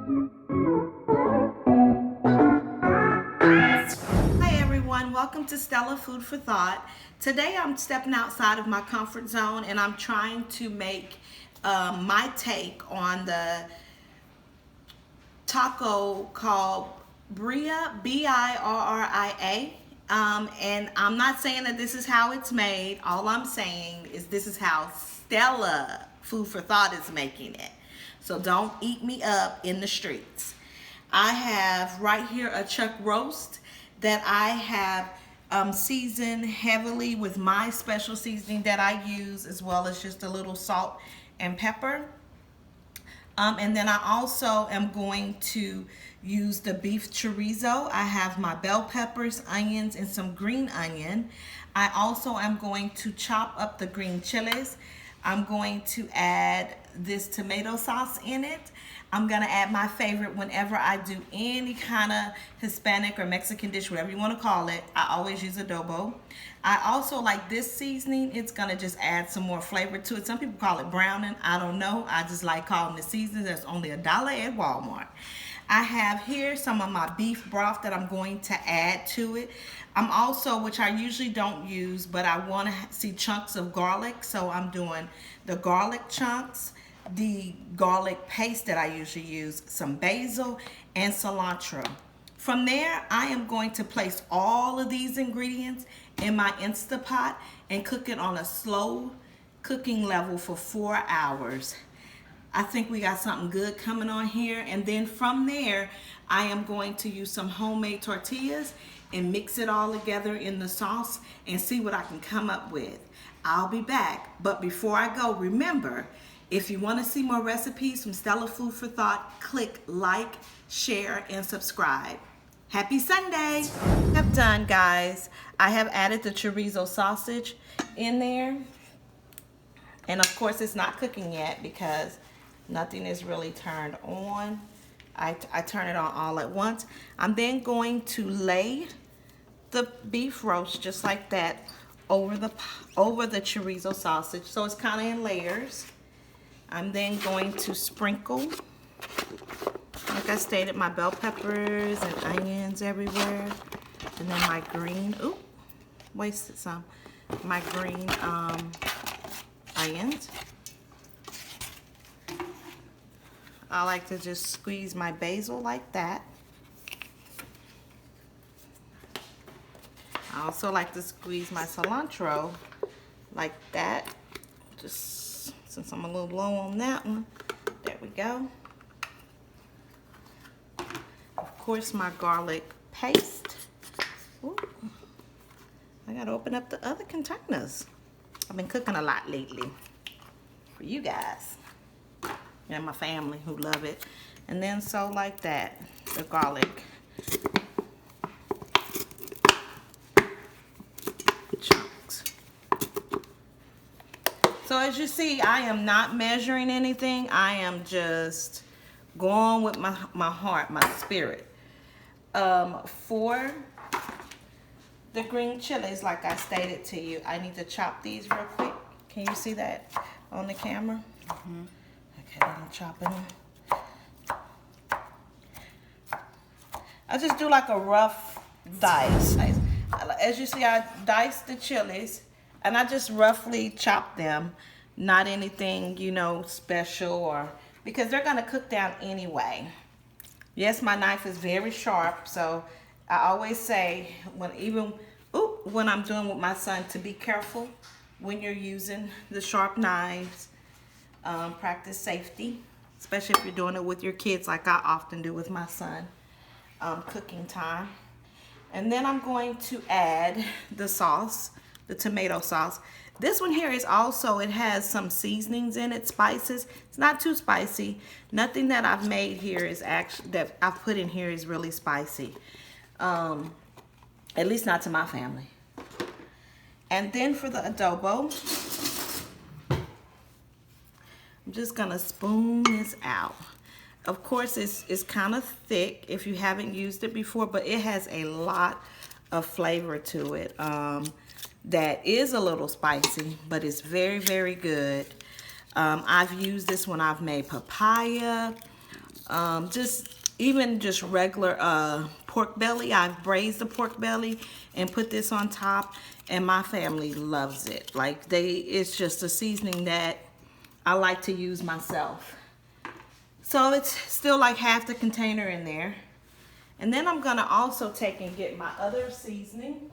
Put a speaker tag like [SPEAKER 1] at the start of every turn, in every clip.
[SPEAKER 1] Hi everyone, welcome to Stella Food for Thought. Today I'm stepping outside of my comfort zone and I'm trying to make my take on the taco called Birria, Birria. And I'm not saying that this is how it's made. All I'm saying is this is how Stella Food for Thought is making it. So don't eat me up in the streets. I have right here a chuck roast that I have seasoned heavily with my special seasoning that I use, as well as just a little salt and pepper. And then I also am going to use the beef chorizo. I have my bell peppers, onions, and some green onion. I also am going to chop up the green chilies. I'm going to add this tomato sauce in it. I'm gonna add my favorite whenever I do any kind of Hispanic or Mexican dish, whatever you want to call it. I always use adobo. I also like this seasoning. It's gonna just add some more flavor to it. Some people call it browning. I don't know. I just like calling it seasoning. That's only $1 at Walmart. I have here some of my beef broth that I'm going to add to it. I'm also, which I usually don't use, but I want to see chunks of garlic, so I'm doing the garlic chunks, the garlic paste that I usually use, some basil, and cilantro. From there, I am going to place all of these ingredients in my Instapot and cook it on a slow cooking level for 4 hours. I think we got something good coming on here. And then from there, I am going to use some homemade tortillas and mix it all together in the sauce and see what I can come up with. I'll be back. But before I go, remember, if you want to see more recipes from Stella Food for Thought, click like, share, and subscribe. Happy Sunday! I've done, guys. I have added the chorizo sausage in there. And of course, it's not cooking yet because nothing is really turned on. I turn it on all at once. I'm then going to lay the beef roast just like that over the chorizo sausage. So it's kind of in layers. I'm then going to sprinkle, like I stated, my bell peppers and onions everywhere. And then my green, wasted some, my green onions. I like to just squeeze my basil like that. I also like to squeeze my cilantro like that. Just since I'm a little low on that one. There we go. Of course, my garlic paste. Ooh. I gotta open up the other containers. I've been cooking a lot lately for you guys and my family who love it. And then so like that, the garlic chunks. So as you see, I am not measuring anything. I am just going with my heart, my spirit. For the green chilies, like I stated to you, I need to chop these real quick. Can you see that on the camera? Mm-hmm. Okay, I'm chopping them. I just do like a rough dice. As you see, I dice the chilies and I just roughly chop them. Not anything, you know, special, or because they're gonna cook down anyway. Yes, my knife is very sharp, so I always say when I'm doing with my son to be careful when you're using the sharp knives. Practice safety, especially if you're doing it with your kids like I often do with my son. Cooking time. And then I'm going to add the sauce, the tomato sauce. This one here is also, it has some seasonings in it, spices. It's not too spicy. Nothing that I've made here is actually, that I've put in here is really spicy. At least not to my family. And then for the adobo, I'm just gonna spoon this out. Of course, it's kind of thick if you haven't used it before, but it has a lot of flavor to it. That is a little spicy, but it's very, very good. I've used this when I've made papaya, Just even just regular pork belly. I've braised the pork belly and put this on top, and my family loves it. Like it's just a seasoning that I like to use myself. So it's still like half the container in there. And then I'm gonna also take and get my other seasoning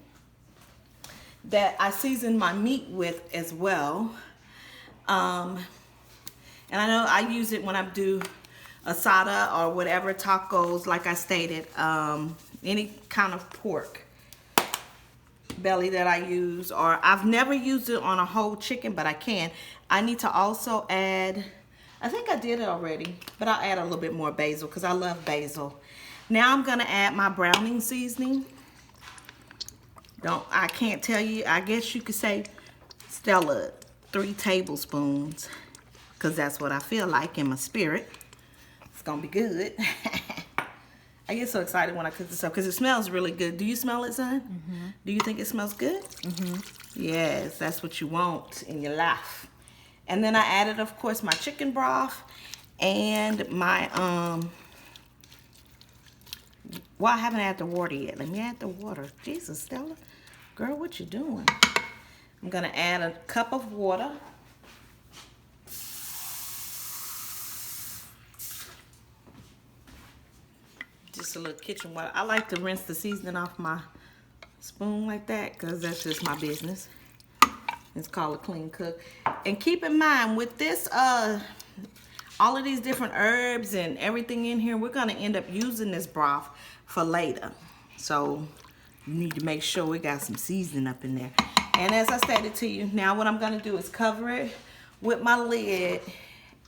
[SPEAKER 1] that I season my meat with as well. And I know I use it when I do asada or whatever, tacos, like I stated, any kind of pork belly that I use, or I've never used it on a whole chicken, but I can. I need to also add, I think I did it already, but I'll add a little bit more basil because I love basil. Now I'm gonna add my browning seasoning. I can't tell you, I guess you could say Stella 3 tablespoons, because that's what I feel like in my spirit. It's gonna be good. I get so excited when I cook this up because it smells really good. Do you smell it, son? Mm-hmm. Do you think it smells good? Mm-hmm. Yes, that's what you want in your life. And then I added, of course, my chicken broth and my, well, I haven't added the water yet. Let me add the water. Jesus, Stella. Girl, what you doing? I'm gonna add a cup of water. Just a little kitchen water. I like to rinse the seasoning off my spoon like that because that's just my business. It's called a clean cook. And keep in mind with this, all of these different herbs and everything in here, we're gonna end up using this broth for later. So you need to make sure we got some seasoning up in there. And as I stated to you, now what I'm gonna do is cover it with my lid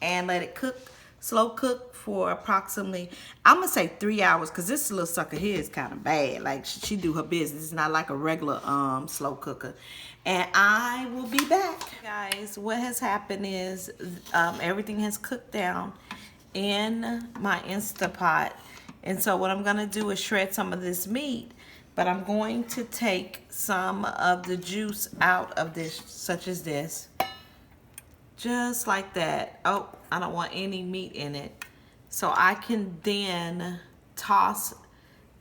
[SPEAKER 1] and let it cook, slow cook for approximately, I'm gonna say 3 hours, because this little sucker here is kind of bad. Like she do her business. It's not like a regular slow cooker. And I will be back. Guys, what has happened is everything has cooked down in my Instapot. And so what I'm gonna do is shred some of this meat, but I'm going to take some of the juice out of this, such as this. Just like that. Oh, I don't want any meat in it. So I can then toss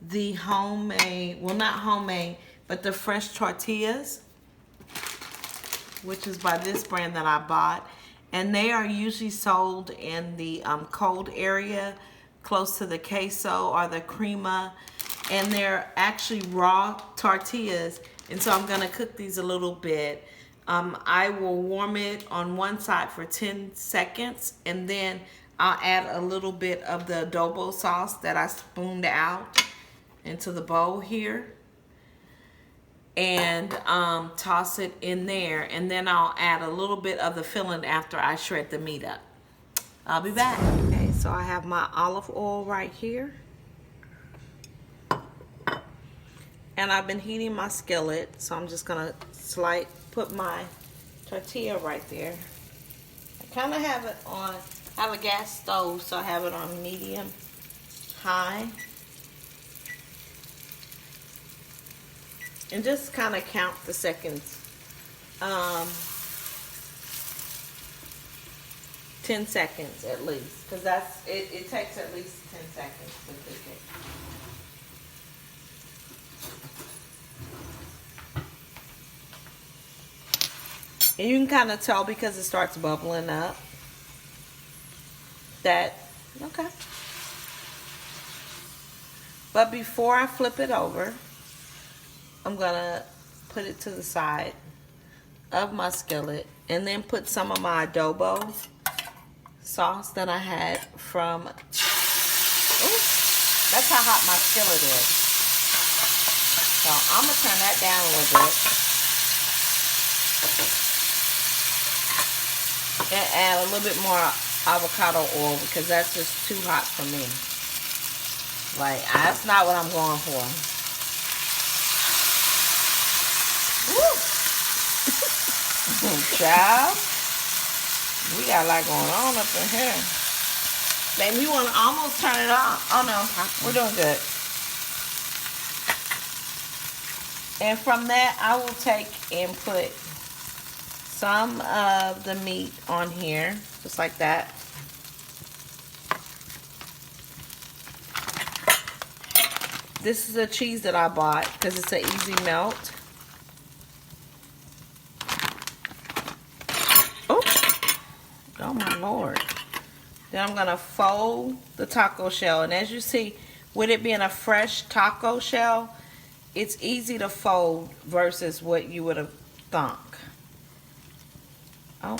[SPEAKER 1] the homemade, well not homemade, but the fresh tortillas, which is by this brand that I bought. And they are usually sold in the cold area, close to the queso or the crema. And they're actually raw tortillas. And so I'm gonna cook these a little bit. I will warm it on one side for 10 seconds, and then I'll add a little bit of the adobo sauce that I spooned out into the bowl here, and toss it in there, and then I'll add a little bit of the filling after I shred the meat up. I'll be back. Okay, so I have my olive oil right here, and I've been heating my skillet, so I'm just gonna put my tortilla right there. I kind of have it on, I have a gas stove, so I have it on medium high. And just kind of count the seconds. 10 seconds at least, because it takes at least 10 seconds to cook it. And you can kind of tell because it starts bubbling up that, okay. But before I flip it over, I'm gonna put it to the side of my skillet and then put some of my adobo sauce that I had from, ooh, that's how hot my skillet is. So I'm gonna turn that down a little bit. And add a little bit more avocado oil because that's just too hot for me. Like, that's not what I'm going for. Woo! Child, we got a lot going on up in here. Baby, you want to almost turn it off? Oh no, we're doing good. And from that, I will take and put some of the meat on here, just like that. This is a cheese that I bought because it's an easy melt. Oh my Lord. Then I'm going to fold the taco shell. And as you see, with it being a fresh taco shell, it's easy to fold versus what you would have thunk. Oh.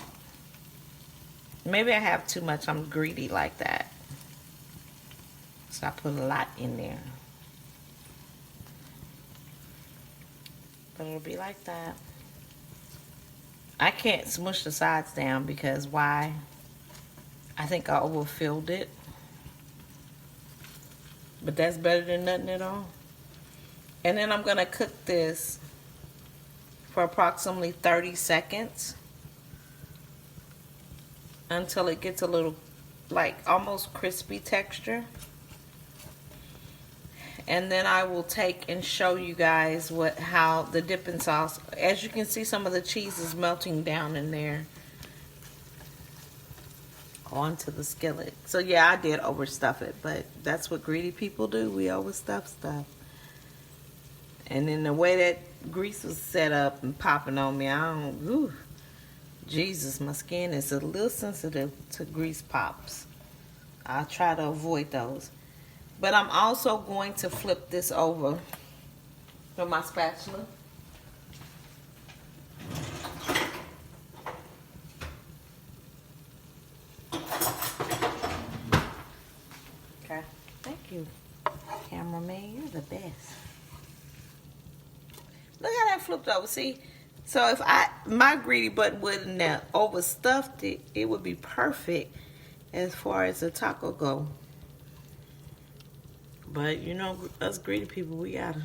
[SPEAKER 1] Maybe I have too much. I'm greedy like that. So I put a lot in there. But it'll be like that. I can't smush the sides down because why? I think I overfilled it. But that's better than nothing at all. And then I'm going to cook this for approximately 30 seconds until it gets a little like almost crispy texture. And then I will take and show you guys how the dipping sauce. As you can see, some of the cheese is melting down in there onto the skillet. So yeah, I did overstuff it, but that's what greedy people do. We overstuff stuff. And then the way that grease was set up and popping on me, Jesus, my skin is a little sensitive to grease pops. I'll try to avoid those. But I'm also going to flip this over with my spatula. Okay, thank you, cameraman. You're the best. Look how that flipped over. See? So if my greedy button wouldn't have overstuffed it, it would be perfect as far as the taco go. But you know, us greedy people, we gotta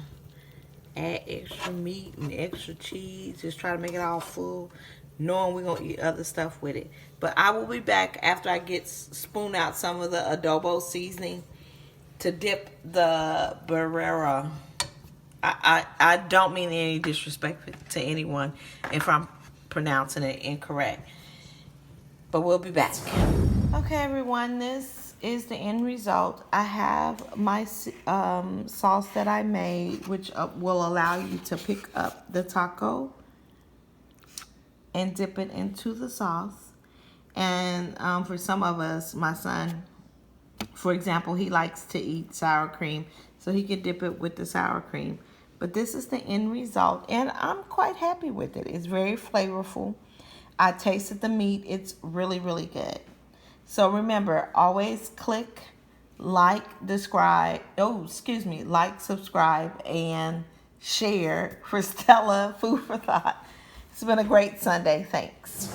[SPEAKER 1] add extra meat and extra cheese. Just try to make it all full, knowing we're gonna eat other stuff with it. But I will be back after I spoon out some of the adobo seasoning to dip the Birria. I don't mean any disrespect to anyone if I'm pronouncing it incorrect. But we'll be back. Okay, everyone, this is the end result. I have my sauce that I made, which will allow you to pick up the taco and dip it into the sauce. And for some of us, my son, for example, he likes to eat sour cream, so he can dip it with the sour cream. But this is the end result, and I'm quite happy with it. It's very flavorful. I tasted the meat. It's really, really good. So remember, always click, like, subscribe, and share for Stella Food for Thought. It's been a great Sunday. Thanks.